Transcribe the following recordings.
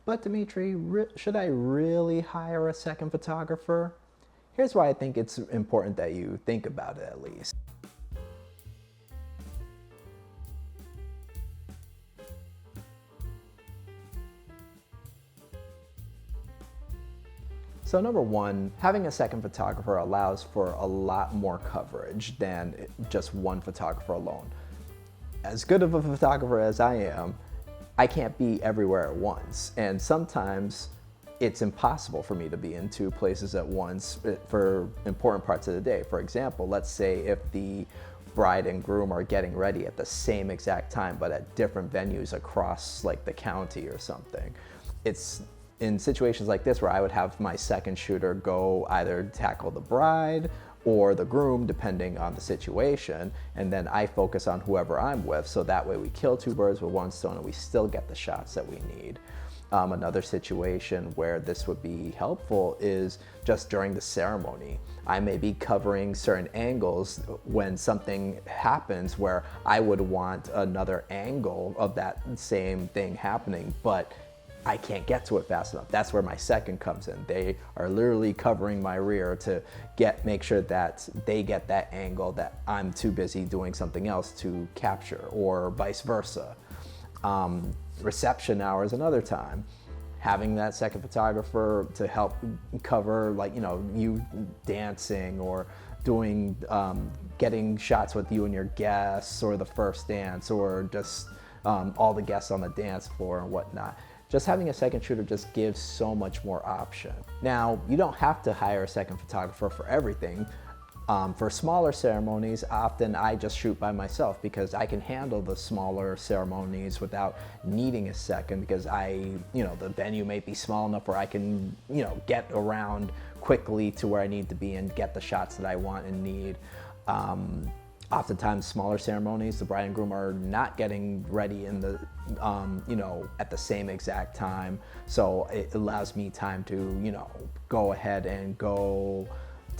But Dimitri, should I really hire a second photographer? Here's why I think it's important that you think about it at least. So number one, having a second photographer allows for a lot more coverage than just one photographer alone. As good of a photographer as I am, I can't be everywhere at once. And sometimes it's impossible for me to be in two places at once for important parts of the day. For example, let's say if the bride and groom are getting ready at the same exact time, but at different venues across like the county or something. It's in situations like this where I would have my second shooter go either tackle the bride or the groom, depending on the situation, and then I focus on whoever I'm with, so that way we kill two birds with one stone and we still get the shots that we need. Another situation where this would be helpful is just during the ceremony. I may be covering certain angles when something happens where I would want another angle of that same thing happening, but I can't get to it fast enough. That's where my second comes in. They are literally covering my rear to make sure that they get that angle that I'm too busy doing something else to capture, or vice versa. Reception hour is another time. Having that second photographer to help cover, like, you dancing or doing, getting shots with you and your guests, or the first dance, or just all the guests on the dance floor and whatnot. Just having a second shooter just gives so much more option. Now, you don't have to hire a second photographer for everything. For smaller ceremonies, often I just shoot by myself because I can handle the smaller ceremonies without needing a second, because the venue may be small enough where I can, get around quickly to where I need to be and get the shots that I want and need. Oftentimes, smaller ceremonies, the bride and groom are not getting ready in the, at the same exact time. So it allows me time to, go ahead and go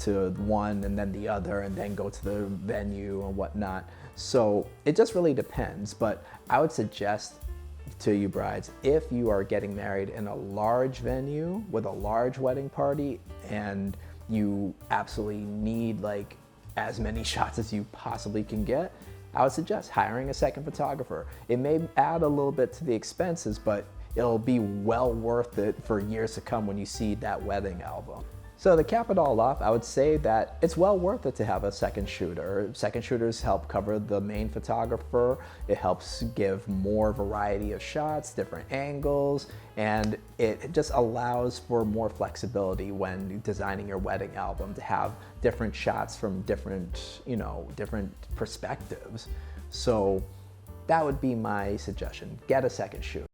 to one and then the other and then go to the venue and whatnot. So it just really depends. But I would suggest to you brides, if you are getting married in a large venue with a large wedding party and you absolutely need like as many shots as you possibly can get, I would suggest hiring a second photographer. It may add a little bit to the expenses, but it'll be well worth it for years to come when you see that wedding album. So to cap it all off, I would say that it's well worth it to have a second shooter. Second shooters help cover the main photographer. It helps give more variety of shots, different angles, and it just allows for more flexibility when designing your wedding album to have different shots from different, different perspectives. So that would be my suggestion. Get a second shooter.